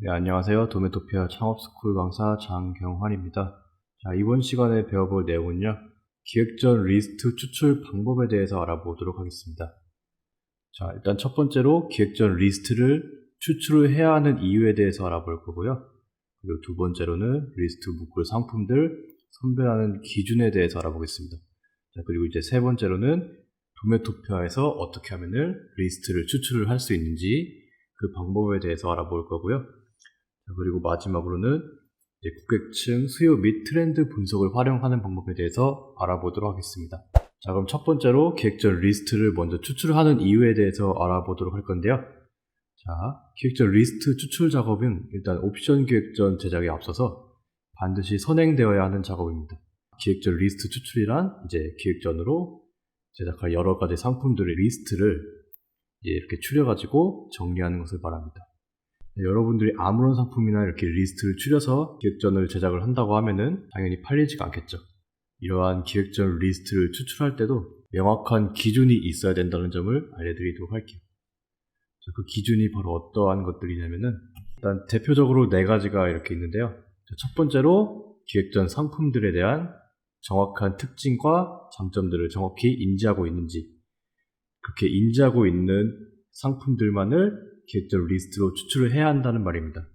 네, 안녕하세요. 도메토피아 창업스쿨 강사 장경환입니다. 자, 이번 시간에 배워볼 내용은요, 기획전 리스트 추출 방법에 대해서 알아보도록 하겠습니다. 자, 일단 첫 번째로 기획전 리스트를 추출을 해야 하는 이유에 대해서 알아볼 거고요. 그리고 두 번째로는 리스트 묶을 상품들 선별하는 기준에 대해서 알아보겠습니다. 자, 그리고 이제 세 번째로는 도메토피아에서 어떻게 하면은 리스트를 추출을 할 수 있는지 그 방법에 대해서 알아볼 거고요. 그리고 마지막으로는 이제 고객층 수요 및 트렌드 분석을 활용하는 방법에 대해서 알아보도록 하겠습니다. 자, 그럼 첫 번째로 기획전 리스트를 먼저 추출하는 이유에 대해서 알아보도록 할 건데요. 자, 기획전 리스트 추출 작업은 일단 옵션 기획전 제작에 앞서서 반드시 선행되어야 하는 작업입니다. 기획전 리스트 추출이란 이제 기획전으로 제작할 여러 가지 상품들의 리스트를 이렇게 추려가지고 정리하는 것을 말합니다. 여러분들이 아무런 상품이나 이렇게 리스트를 추려서 기획전을 제작을 한다고 하면은 당연히 팔리지가 않겠죠. 이러한 기획전 리스트를 추출할 때도 명확한 기준이 있어야 된다는 점을 알려드리도록 할게요. 자, 그 기준이 바로 어떠한 것들이냐면은 일단 대표적으로 4가지가 이렇게 있는데요. 자, 첫 번째로 기획전 상품들에 대한 정확한 특징과 장점들을 정확히 인지하고 있는지, 그렇게 인지하고 있는 상품들만을 기획전 리스트로 추출을 해야 한다는 말입니다.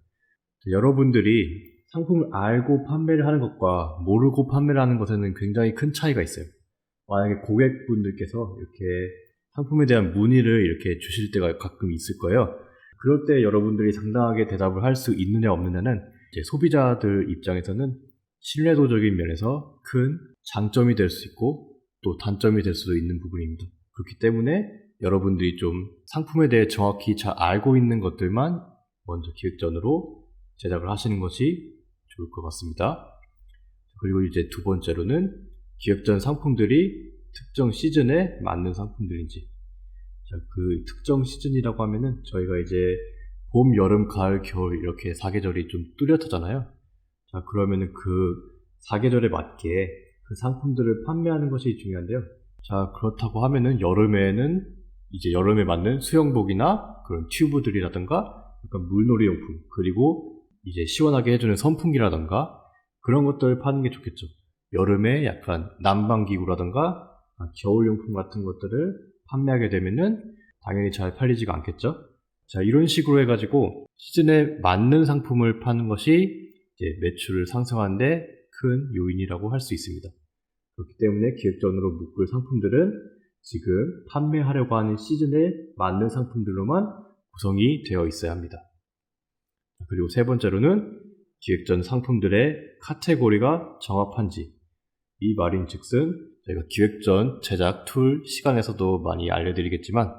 여러분들이 상품을 알고 판매를 하는 것과 모르고 판매를 하는 것에는 굉장히 큰 차이가 있어요. 만약에 고객분들께서 이렇게 상품에 대한 문의를 이렇게 주실 때가 가끔 있을 거예요. 그럴 때 여러분들이 당당하게 대답을 할 수 있느냐 없느냐는 이제 소비자들 입장에서는 신뢰도적인 면에서 큰 장점이 될 수 있고 또 단점이 될 수도 있는 부분입니다. 그렇기 때문에 여러분들이 좀 상품에 대해 정확히 잘 알고 있는 것들만 먼저 기획전으로 제작을 하시는 것이 좋을 것 같습니다. 그리고 이제 두 번째로는 기획전 상품들이 특정 시즌에 맞는 상품들인지. 자, 그 특정 시즌이라고 하면은 저희가 이제 봄, 여름, 가을, 겨울 이렇게 4계절이 좀 뚜렷하잖아요. 자, 그러면은 그 4계절에 맞게 그 상품들을 판매하는 것이 중요한데요. 자, 그렇다고 하면은 여름에는 이제 여름에 맞는 수영복이나 그런 튜브들이라든가 약간 물놀이용품, 그리고 이제 시원하게 해주는 선풍기라든가 그런 것들을 파는 게 좋겠죠. 여름에 약간 난방기구라든가 겨울용품 같은 것들을 판매하게 되면은 당연히 잘 팔리지가 않겠죠. 자, 이런 식으로 해가지고 시즌에 맞는 상품을 파는 것이 이제 매출을 상승하는데 큰 요인이라고 할 수 있습니다. 그렇기 때문에 기획전으로 묶을 상품들은 지금 판매하려고 하는 시즌에 맞는 상품들로만 구성이 되어 있어야 합니다. 그리고 세 번째로는 기획전 상품들의 카테고리가 정합한지, 이 말인 즉슨 저희가 기획전 제작 툴 시간에서도 많이 알려드리겠지만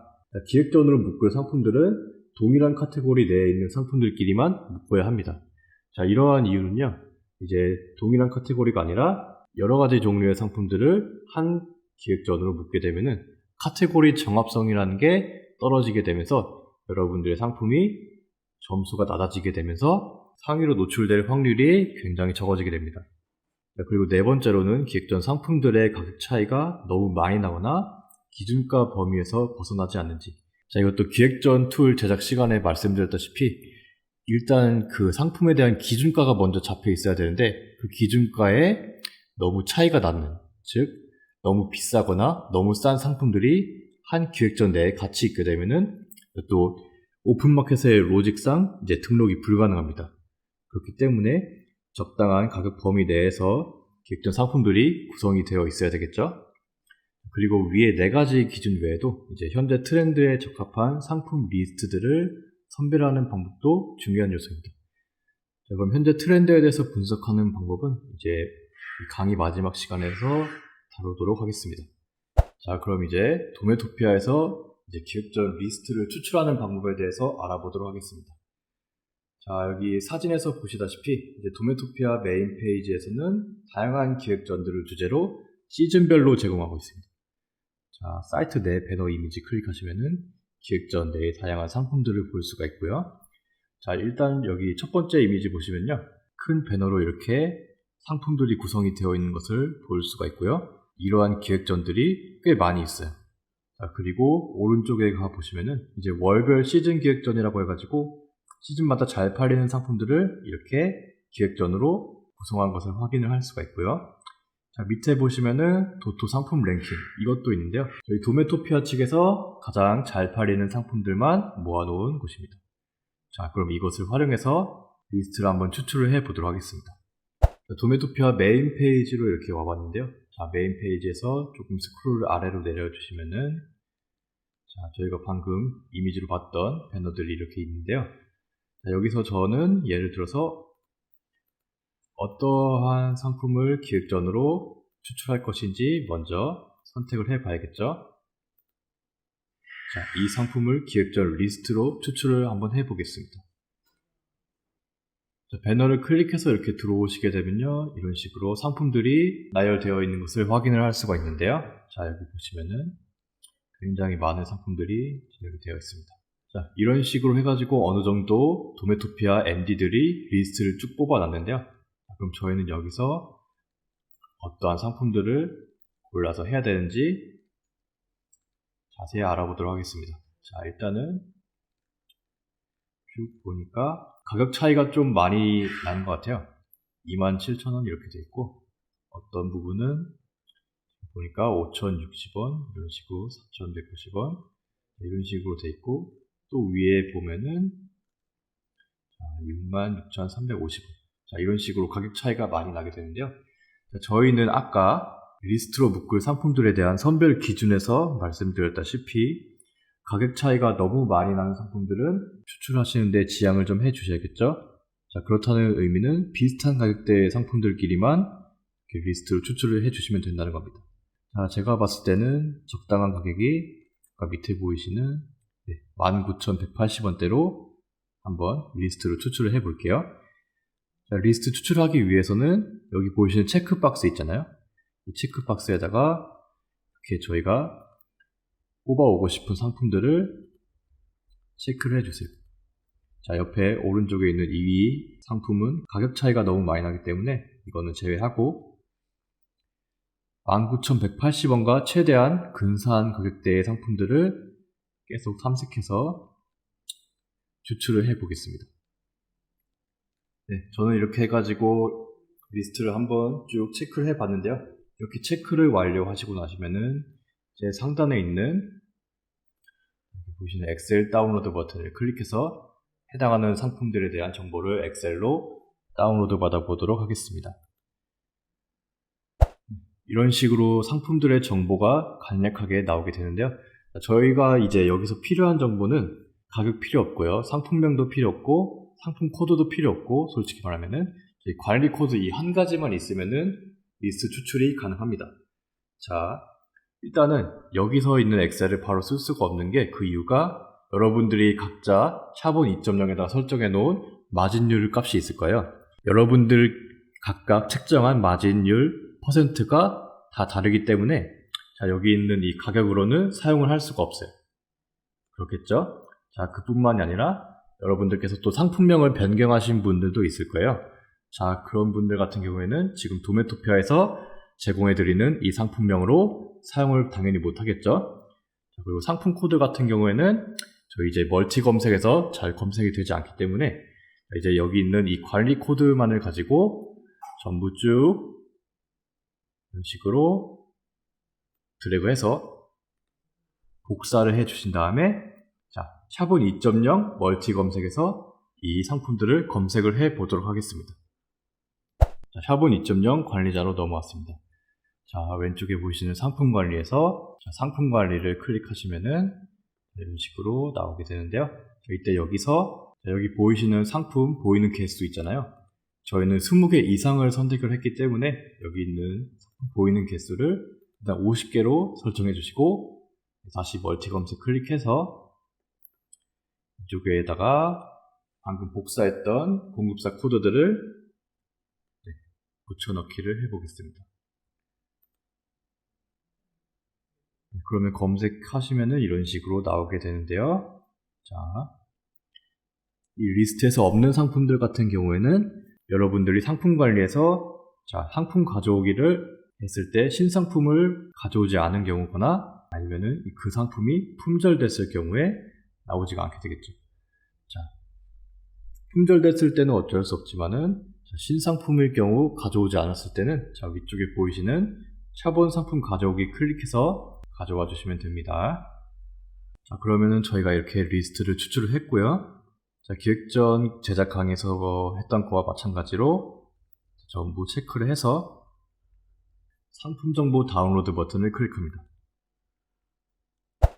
기획전으로 묶을 상품들은 동일한 카테고리 내에 있는 상품들끼리만 묶어야 합니다. 자, 이러한 이유는요, 이제 동일한 카테고리가 아니라 여러 가지 종류의 상품들을 한 기획전으로 묶게 되면은 카테고리 정합성이라는 게 떨어지게 되면서 여러분들의 상품이 점수가 낮아지게 되면서 상위로 노출될 확률이 굉장히 적어지게 됩니다. 그리고 네 번째로는 기획전 상품들의 가격 차이가 너무 많이 나거나 기준가 범위에서 벗어나지 않는지. 자, 이것도 기획전 툴 제작 시간에 말씀드렸다시피 일단 그 상품에 대한 기준가가 먼저 잡혀 있어야 되는데 그 기준가에 너무 차이가 나는, 즉 너무 비싸거나 너무 싼 상품들이 한 기획전 내에 같이 있게 되면은 또 오픈마켓의 로직상 이제 등록이 불가능합니다. 그렇기 때문에 적당한 가격 범위 내에서 기획전 상품들이 구성이 되어 있어야 되겠죠. 그리고 위에 4가지 기준 외에도 이제 현재 트렌드에 적합한 상품 리스트들을 선별하는 방법도 중요한 요소입니다. 자, 그럼 현재 트렌드에 대해서 분석하는 방법은 이제 강의 마지막 시간에서 다루도록 하겠습니다. 자, 그럼 이제 도메토피아에서 이제 기획전 리스트를 추출하는 방법에 대해서 알아보도록 하겠습니다. 자, 여기 사진에서 보시다시피 이제 도메토피아 메인 페이지에서는 다양한 기획전들을 주제로 시즌별로 제공하고 있습니다. 자, 사이트 내 배너 이미지 클릭하시면은 기획전 내의 다양한 상품들을 볼 수가 있고요. 자, 일단 여기 첫 번째 이미지 보시면요, 큰 배너로 이렇게 상품들이 구성이 되어 있는 것을 볼 수가 있고요. 이러한 기획전들이 꽤 많이 있어요. 자, 그리고 오른쪽에 가보시면은 이제 월별 시즌 기획전이라고 해가지고 시즌마다 잘 팔리는 상품들을 이렇게 기획전으로 구성한 것을 확인을 할 수가 있고요. 자, 밑에 보시면은 도토 상품 랭킹 이것도 있는데요. 저희 도메토피아 측에서 가장 잘 팔리는 상품들만 모아놓은 곳입니다. 자, 그럼 이것을 활용해서 리스트를 한번 추출을 해 보도록 하겠습니다. 자, 도메토피아 메인 페이지로 이렇게 와봤는데요. 자, 메인 페이지에서 조금 스크롤을 아래로 내려주시면은 자, 저희가 방금 이미지로 봤던 배너들이 이렇게 있는데요. 자, 여기서 저는 예를 들어서 어떠한 상품을 기획전으로 추출할 것인지 먼저 선택을 해 봐야겠죠. 자, 이 상품을 기획전 리스트로 추출을 한번 해 보겠습니다. 자, 배너를 클릭해서 이렇게 들어오시게 되면요, 이런 식으로 상품들이 나열되어 있는 것을 확인을 할 수가 있는데요. 자, 여기 보시면은 굉장히 많은 상품들이 진열이 되어 있습니다. 자, 이런 식으로 해가지고 어느 정도 도메토피아 MD들이 리스트를 쭉 뽑아놨는데요. 그럼 저희는 여기서 어떠한 상품들을 골라서 해야 되는지 자세히 알아보도록 하겠습니다. 자, 일단은 쭉 보니까 가격 차이가 좀 많이 나는 것 같아요. 27,000원 이렇게 돼 있고, 어떤 부분은 보니까 5,060원 이런 식으로 4,190원 이런 식으로 돼 있고, 또 위에 보면은 66,350원 자, 이런 식으로 가격 차이가 많이 나게 되는데요. 자, 저희는 아까 리스트로 묶을 상품들에 대한 선별 기준에서 말씀드렸다시피 가격 차이가 너무 많이 나는 상품들은 추출하시는데 지양을 좀 해주셔야겠죠. 자, 그렇다는 의미는 비슷한 가격대의 상품들끼리만 이렇게 리스트로 추출을 해주시면 된다는 겁니다. 자, 제가 봤을 때는 적당한 가격이 아까 밑에 보이시는 19,180원대로 한번 리스트로 추출을 해 볼게요. 자, 리스트 추출하기 위해서는 여기 보이시는 체크박스 있잖아요. 이 체크박스에다가 이렇게 저희가 뽑아오고 싶은 상품들을 체크를 해주세요. 자, 옆에 오른쪽에 있는 이 상품은 가격 차이가 너무 많이 나기 때문에 이거는 제외하고 19,180원과 최대한 근사한 가격대의 상품들을 계속 탐색해서 추출을 해 보겠습니다. 네, 저는 이렇게 해가지고 리스트를 한번 쭉 체크를 해 봤는데요. 이렇게 체크를 완료하시고 나시면은 제 상단에 있는 여기 보시는 엑셀 다운로드 버튼을 클릭해서 해당하는 상품들에 대한 정보를 엑셀로 다운로드 받아 보도록 하겠습니다. 이런 식으로 상품들의 정보가 간략하게 나오게 되는데요. 저희가 이제 여기서 필요한 정보는 가격 필요 없고요. 상품명도 필요 없고 상품 코드도 필요 없고, 솔직히 말하면은 관리 코드 이 한 가지만 있으면은 리스트 추출이 가능합니다. 자, 일단은 여기서 있는 엑셀을 바로 쓸 수가 없는 게 그 이유가 여러분들이 각자 샤본 2.0에다 설정해 놓은 마진율 값이 있을 거예요. 여러분들 각각 책정한 마진율 퍼센트가 다 다르기 때문에 자, 여기 있는 이 가격으로는 사용을 할 수가 없어요. 그렇겠죠? 자, 그뿐만이 아니라 여러분들께서 또 상품명을 변경하신 분들도 있을 거예요. 자, 그런 분들 같은 경우에는 지금 도메토피아에서 제공해드리는 이 상품명으로 사용을 당연히 못하겠죠. 자, 그리고 상품 코드 같은 경우에는 저희 이제 멀티 검색에서 잘 검색이 되지 않기 때문에 이제 여기 있는 이 관리 코드만을 가지고 전부 쭉 이런 식으로 드래그해서 복사를 해 주신 다음에 자, 샤본 2.0 멀티 검색에서 이 상품들을 검색을 해 보도록 하겠습니다. 자, 샤본 2.0 관리자로 넘어왔습니다. 자, 왼쪽에 보이시는 상품 관리에서 자, 상품 관리를 클릭하시면은 이런 식으로 나오게 되는데요. 이때 여기서 자, 여기 보이시는 상품 보이는 개수 있잖아요. 저희는 20개 이상을 선택을 했기 때문에 여기 있는 상품 보이는 개수를 일단 50개로 설정해 주시고 다시 멀티 검색 클릭해서 이쪽에다가 방금 복사했던 공급사 코드들을 붙여넣기를 해보겠습니다. 그러면 검색하시면은 이런 식으로 나오게 되는데요. 자, 이 리스트에서 없는 상품들 같은 경우에는 여러분들이 상품 관리에서 자, 상품 가져오기를 했을 때 신상품을 가져오지 않은 경우거나 아니면은 그 상품이 품절됐을 경우에 나오지가 않게 되겠죠. 자, 품절됐을 때는 어쩔 수 없지만은 신상품일 경우 가져오지 않았을 때는 자, 위쪽에 보이시는 샤본 상품 가져오기 클릭해서 가져와 주시면 됩니다. 자, 그러면은 저희가 이렇게 리스트를 추출을 했고요. 자, 기획전 제작 강의에서 했던 거와 마찬가지로 전부 체크를 해서 상품 정보 다운로드 버튼을 클릭합니다.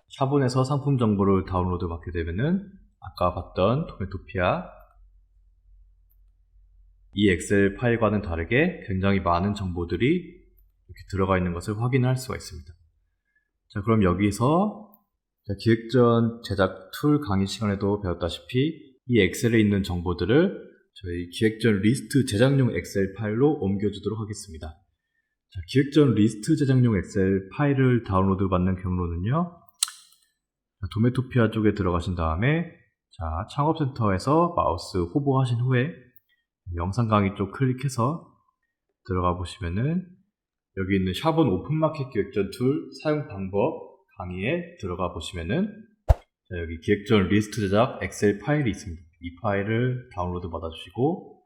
샤본에서 상품 정보를 다운로드 받게 되면은 아까 봤던 토메토피아 이 엑셀 파일과는 다르게 굉장히 많은 정보들이 이렇게 들어가 있는 것을 확인할 수가 있습니다. 자, 그럼 여기서 기획전 제작 툴 강의 시간에도 배웠다시피 이 엑셀에 있는 정보들을 저희 기획전 리스트 제작용 엑셀 파일로 옮겨주도록 하겠습니다. 자, 기획전 리스트 제작용 엑셀 파일을 다운로드 받는 경로는요. 도메토피아 쪽에 들어가신 다음에 자, 창업센터에서 마우스 호보하신 후에 영상 강의 쪽 클릭해서 들어가 보시면은 여기 있는 샤본 오픈마켓 기획전 툴 사용 방법 강의에 들어가 보시면은 자, 여기 기획전 리스트 제작 엑셀 파일이 있습니다. 이 파일을 다운로드 받아주시고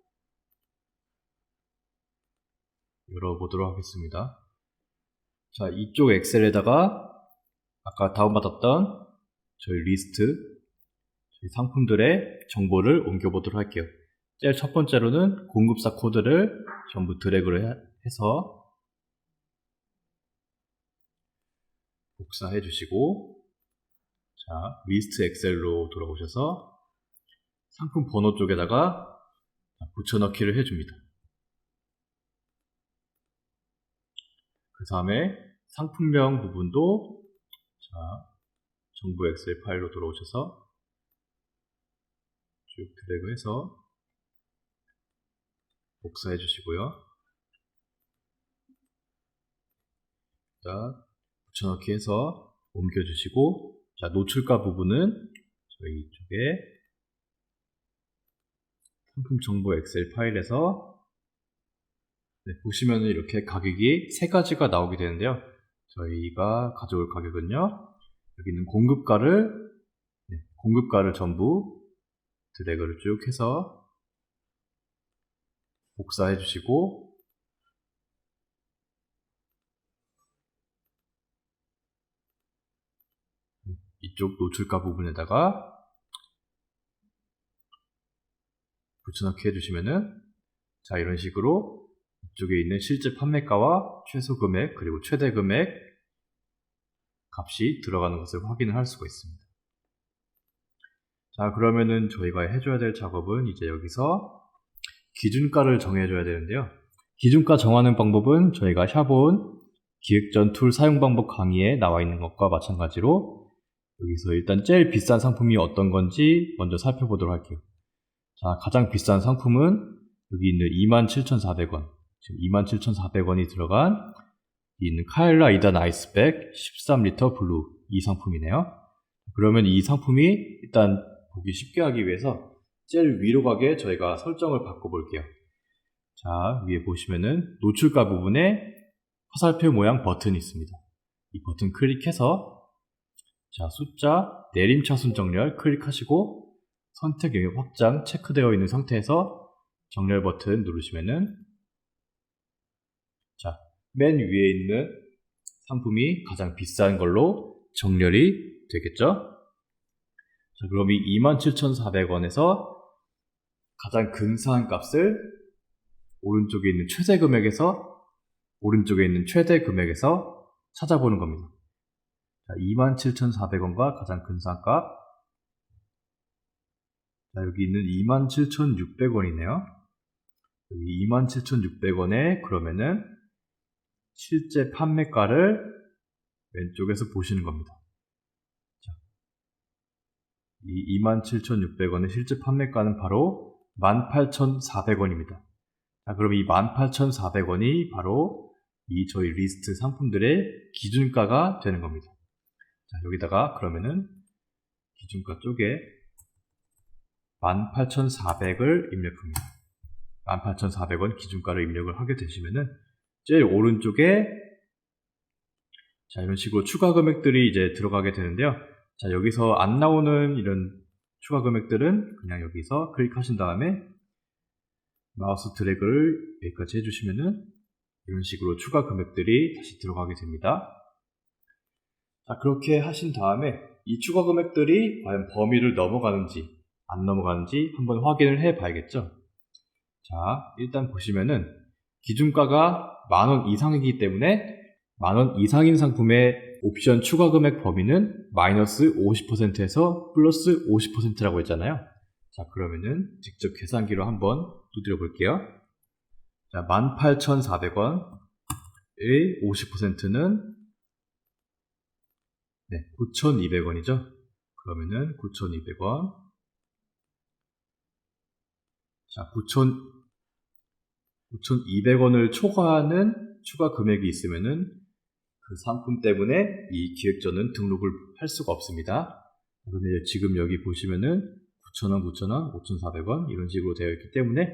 열어보도록 하겠습니다. 자, 이쪽 엑셀에다가 아까 다운받았던 저희 리스트 저희 상품들의 정보를 옮겨보도록 할게요. 제일 첫 번째로는 공급사 코드를 전부 드래그를 해서 복사해 주시고 자, 리스트 엑셀로 돌아오셔서 상품 번호 쪽에다가 붙여넣기를 해줍니다. 그 다음에 상품명 부분도 자, 정부 엑셀 파일로 돌아오셔서 쭉 드래그해서 복사해 주시고요. 자, 붙여넣기 해서 옮겨주시고 자, 노출가 부분은 저희 이쪽에 상품 정보 엑셀 파일에서 네, 보시면 이렇게 가격이 세 가지가 나오게 되는데요. 저희가 가져올 가격은요. 여기 있는 공급가를 전부 드래그를 쭉 해서 복사해 주시고 이쪽 노출가 부분에다가 붙여넣기 해주시면은 자, 이런 식으로 이쪽에 있는 실제 판매가와 최소 금액 그리고 최대 금액 값이 들어가는 것을 확인을 할 수가 있습니다. 자, 그러면은 저희가 해줘야 될 작업은 이제 여기서 기준가를 정해줘야 되는데요. 기준가 정하는 방법은 저희가 샤본 기획전 툴 사용 방법 강의에 나와 있는 것과 마찬가지로 여기서 일단 제일 비싼 상품이 어떤 건지 먼저 살펴보도록 할게요. 자, 가장 비싼 상품은 여기 있는 27,400원. 지금 27,400원이 들어간 있는 카일라 2단 아이스백 13리터 블루 이 상품이네요. 그러면 이 상품이 일단 보기 쉽게 하기 위해서 제일 위로 가게 저희가 설정을 바꿔볼게요. 자, 위에 보시면은 노출가 부분에 화살표 모양 버튼이 있습니다. 이 버튼 클릭해서 자, 숫자 내림차순 정렬 클릭하시고 선택 영역 확장 체크되어 있는 상태에서 정렬 버튼 누르시면은 자, 맨 위에 있는 상품이 가장 비싼 걸로 정렬이 되겠죠? 자, 그럼 이 27,400원에서 가장 근사한 값을 오른쪽에 있는 최대 금액에서 찾아보는 겁니다. 자, 27,400원과 가장 근사한 값. 자, 여기 있는 27,600원이네요. 여기 27,600원에 그러면은 실제 판매가를 왼쪽에서 보시는 겁니다. 자, 이 27,600원의 실제 판매가는 바로 18,400원입니다. 자, 그럼 이 18,400원이 바로 이 저희 리스트 상품들의 기준가가 되는 겁니다. 자, 여기다가 그러면은 기준가 쪽에 18,400을 입력합니다. 18,400원 기준가를 입력을 하게 되시면은 제일 오른쪽에 자, 이런 식으로 추가 금액들이 이제 들어가게 되는데요. 자, 여기서 안 나오는 이런 추가 금액들은 그냥 여기서 클릭하신 다음에 마우스 드래그를 여기까지 해주시면은 이런 식으로 추가 금액들이 다시 들어가게 됩니다. 자, 그렇게 하신 다음에 이 추가 금액들이 과연 범위를 넘어가는지 안 넘어가는지 한번 확인을 해 봐야겠죠. 자, 일단 보시면은 기준가가 10,000원 이상이기 때문에 10,000원 이상인 상품의 옵션 추가 금액 범위는 마이너스 50%에서 플러스 50%라고 했잖아요. 자, 그러면은 직접 계산기로 한번 두드려 볼게요. 자, 18,400원의 50%는 9,200원이죠. 그러면은 9,200원. 자, 9,200원을 초과하는 추가 금액이 있으면은 그 상품 때문에 이 기획전은 등록을 할 수가 없습니다. 그런데 지금 여기 보시면은 9,000원, 9,000원, 5,400원 이런 식으로 되어 있기 때문에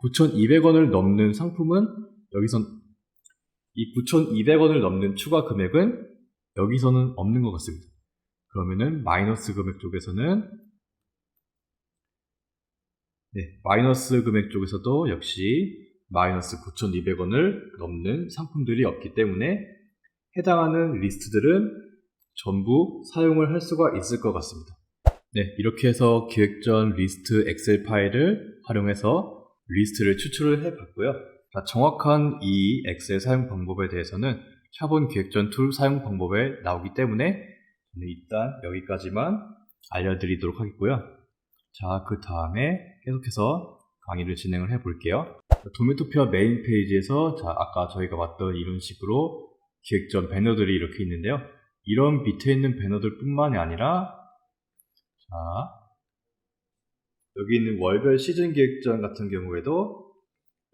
9,200원을 넘는 상품은 여기선 이 9,200원을 넘는 추가 금액은 여기서는 없는 것 같습니다. 그러면은 마이너스 금액 쪽에서는 마이너스 금액 쪽에서도 역시 마이너스 9,200원을 넘는 상품들이 없기 때문에 해당하는 리스트들은 전부 사용을 할 수가 있을 것 같습니다. 이렇게 해서 기획전 리스트 엑셀 파일을 활용해서 리스트를 추출을 해 봤고요. 정확한 이 엑셀 사용 방법에 대해서는 샤본 기획전 툴 사용 방법에 나오기 때문에 저는 일단 여기까지만 알려드리도록 하겠고요. 자, 그 다음에 계속해서 강의를 진행을 해 볼게요. 도메토피아 메인 페이지에서 아까 저희가 봤던 이런 식으로 기획전 배너들이 이렇게 있는데요. 이런 밑에 있는 배너들 뿐만이 아니라 여기 있는 월별 시즌 기획전 같은 경우에도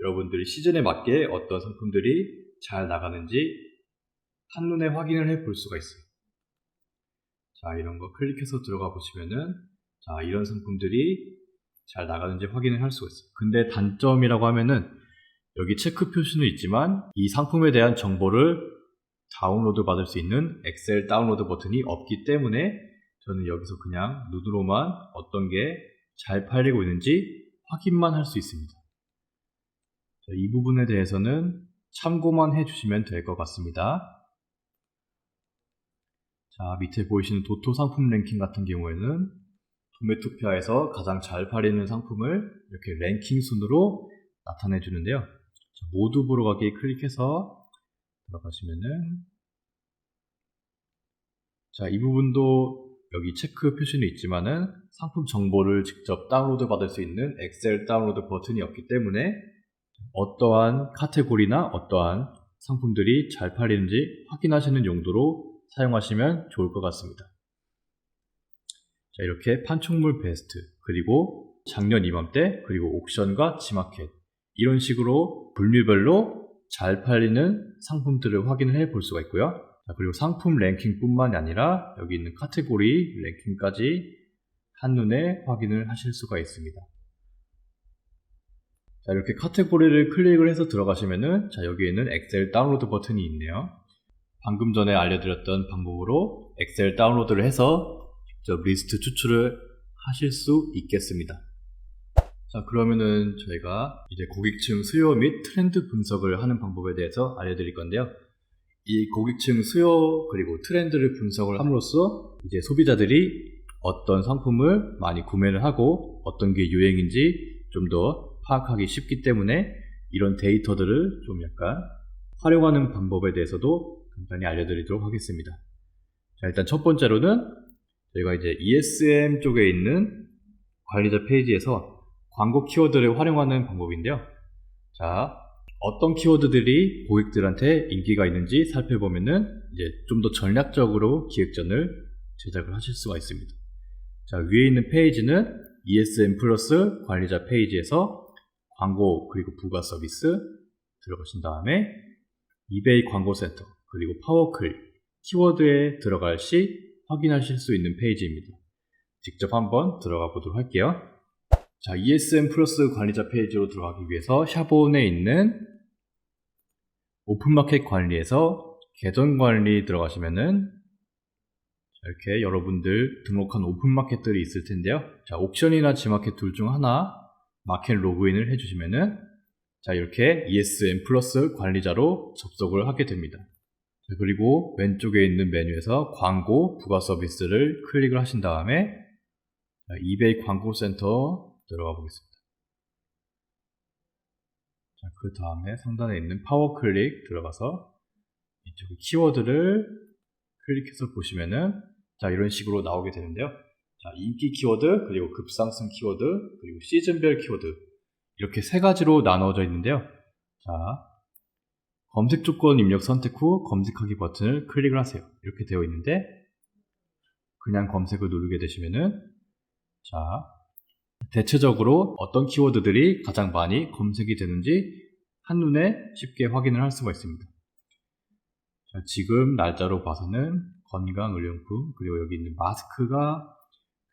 여러분들이 시즌에 맞게 어떤 상품들이 잘 나가는지 한눈에 확인을 해 볼 수가 있어요. 자, 이런 거 클릭해서 들어가 보시면은 이런 상품들이 잘 나가는지 확인을 할 수가 있어요. 근데 단점이라고 하면은 여기 체크 표시는 있지만 이 상품에 대한 정보를 다운로드 받을 수 있는 엑셀 다운로드 버튼이 없기 때문에 저는 여기서 그냥 눈으로만 어떤 게 잘 팔리고 있는지 확인만 할 수 있습니다. 자, 이 부분에 대해서는 참고만 해주시면 될 것 같습니다. 자, 밑에 보이시는 도토 상품 랭킹 같은 경우에는 도메토피아에서 가장 잘 팔리는 상품을 이렇게 랭킹 순으로 나타내 주는데요. 자, 모두 보러 가기 클릭해서 들어가시면은 자, 이 부분도 여기 체크 표시는 있지만은 상품 정보를 직접 다운로드 받을 수 있는 엑셀 다운로드 버튼이 없기 때문에 어떠한 카테고리나 어떠한 상품들이 잘 팔리는지 확인하시는 용도로 사용하시면 좋을 것 같습니다. 자, 이렇게 판촉물 베스트, 그리고 작년 이맘때, 그리고 옥션과 지마켓 이런 식으로 분류별로 잘 팔리는 상품들을 확인을 해 볼 수가 있고요. 자, 그리고 상품 랭킹 뿐만이 아니라 여기 있는 카테고리 랭킹까지 한눈에 확인을 하실 수가 있습니다. 자, 이렇게 카테고리를 클릭을 해서 들어가시면은 여기에 있는 엑셀 다운로드 버튼이 있네요. 방금 전에 알려드렸던 방법으로 엑셀 다운로드를 해서 직접 리스트 추출을 하실 수 있겠습니다. 자, 그러면은 저희가 이제 고객층 수요 및 트렌드 분석을 하는 방법에 대해서 알려드릴 건데요. 이 고객층 수요 그리고 트렌드를 분석을 함으로써 이제 소비자들이 어떤 상품을 많이 구매를 하고 어떤 게 유행인지 좀 더 파악하기 쉽기 때문에 이런 데이터들을 좀 약간 활용하는 방법에 대해서도 간단히 알려드리도록 하겠습니다. 자, 일단 첫 번째로는 저희가 이제 ESM 쪽에 있는 관리자 페이지에서 광고 키워드를 활용하는 방법인데요. 자, 어떤 키워드들이 고객들한테 인기가 있는지 살펴보면은 이제 좀 더 전략적으로 기획전을 제작을 하실 수가 있습니다. 자, 위에 있는 페이지는 ESM 플러스 관리자 페이지에서 광고 그리고 부가 서비스 들어가신 다음에 이베이 광고센터 그리고 파워클릭 키워드에 들어갈 시 확인하실 수 있는 페이지입니다. 직접 한번 들어가 보도록 할게요. 자, ESM 플러스 관리자 페이지로 들어가기 위해서 샤본에 있는 오픈마켓 관리에서 계정 관리 들어가시면은 이렇게 여러분들 등록한 오픈마켓들이 있을 텐데요. 자, 옥션이나 지마켓 둘 중 하나 마켓 로그인을 해주시면은 자, 이렇게 ESN 플러스 관리자로 접속을 하게 됩니다. 자, 그리고 왼쪽에 있는 메뉴에서 광고 부가 서비스를 클릭을 하신 다음에 자, 이베이 광고센터 들어가 보겠습니다. 자, 그 다음에 상단에 있는 파워 클릭 들어가서 이쪽 키워드를 클릭해서 보시면은 자, 이런 식으로 나오게 되는데요. 자, 인기 키워드, 그리고 급상승 키워드, 그리고 시즌별 키워드 이렇게 세 가지로 나누어져 있는데요. 자, 검색 조건 입력 선택 후 검색하기 버튼을 클릭을 하세요. 이렇게 되어 있는데 그냥 검색을 누르게 되시면은 자, 대체적으로 어떤 키워드들이 가장 많이 검색이 되는지 한눈에 쉽게 확인을 할 수가 있습니다. 자, 지금 날짜로 봐서는 건강의료용품 그리고 여기 있는 마스크가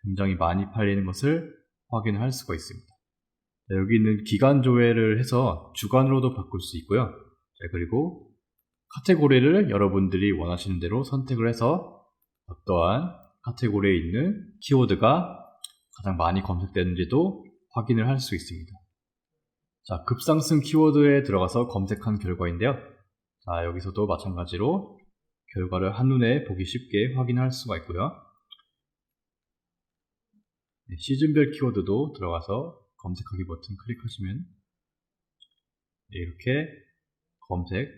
굉장히 많이 팔리는 것을 확인할 수가 있습니다. 자, 여기 있는 기간 조회를 해서 주간으로도 바꿀 수 있고요. 자, 그리고 카테고리를 여러분들이 원하시는 대로 선택을 해서 어떠한 카테고리에 있는 키워드가 가장 많이 검색되는지도 확인을 할 수 있습니다. 자, 급상승 키워드에 들어가서 검색한 결과인데요. 자, 여기서도 마찬가지로 결과를 한눈에 보기 쉽게 확인할 수가 있고요. 네, 시즌별 키워드도 들어가서 검색하기 버튼 클릭하시면 네, 이렇게 검색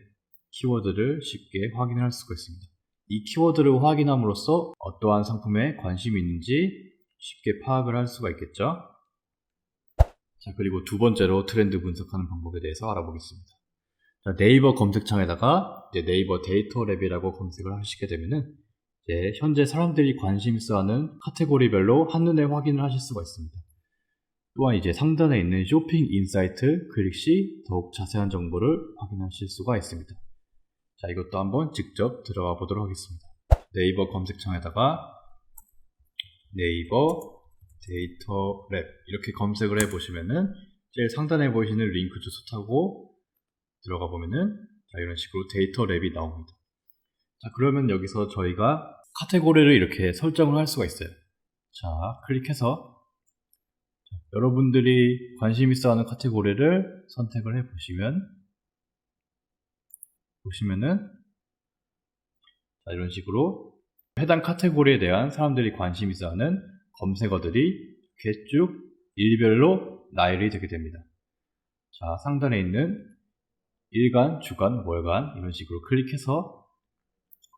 키워드를 쉽게 확인할 수가 있습니다. 이 키워드를 확인함으로써 어떠한 상품에 관심이 있는지 쉽게 파악을 할 수가 있겠죠. 자, 그리고 두 번째로 트렌드 분석하는 방법에 대해서 알아보겠습니다. 자, 네이버 검색창에다가 네이버 데이터랩이라고 검색을 하시게 되면은 이제 현재 사람들이 관심 있어하는 카테고리별로 한눈에 확인을 하실 수가 있습니다. 또한 이제 상단에 있는 쇼핑 인사이트 클릭 시 더욱 자세한 정보를 확인하실 수가 있습니다. 자, 이것도 한번 직접 들어가 보도록 하겠습니다. 네이버 검색창에다가 네이버 데이터랩 이렇게 검색을 해 보시면은 제일 상단에 보이시는 링크 주소 타고 들어가 보면은 자, 이런 식으로 데이터랩이 나옵니다. 자, 그러면 여기서 저희가 카테고리를 이렇게 설정을 할 수가 있어요. 자, 클릭해서 여러분들이 관심 있어 하는 카테고리를 선택을 해 보시면은 자, 이런 식으로 해당 카테고리에 대한 사람들이 관심 있어 하는 검색어들이 이렇게 쭉 일별로 나열이 되게 됩니다. 자, 상단에 있는 일간, 주간, 월간 이런 식으로 클릭해서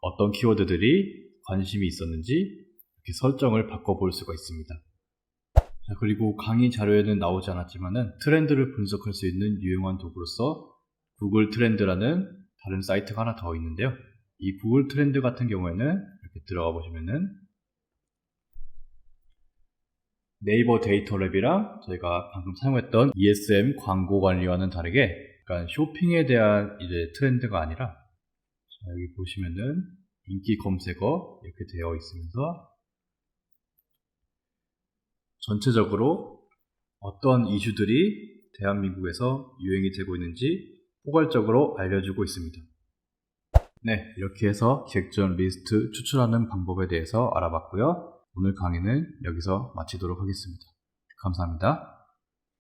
어떤 키워드들이 관심이 있었는지 이렇게 설정을 바꿔볼 수가 있습니다. 자, 그리고 강의 자료에는 나오지 않았지만은 트렌드를 분석할 수 있는 유용한 도구로서 구글 트렌드라는 다른 사이트가 하나 더 있는데요. 이 구글 트렌드 같은 경우에는 이렇게 들어가 보시면은 네이버 데이터랩이랑 저희가 방금 사용했던 ESM 광고 관리와는 다르게 약간 쇼핑에 대한 이제 트렌드가 아니라 자, 여기 보시면은 인기 검색어 이렇게 되어 있으면서 전체적으로 어떤 이슈들이 대한민국에서 유행이 되고 있는지 포괄적으로 알려주고 있습니다. 네, 이렇게 해서 기획전 리스트 추출하는 방법에 대해서 알아봤고요. 오늘 강의는 여기서 마치도록 하겠습니다. 감사합니다.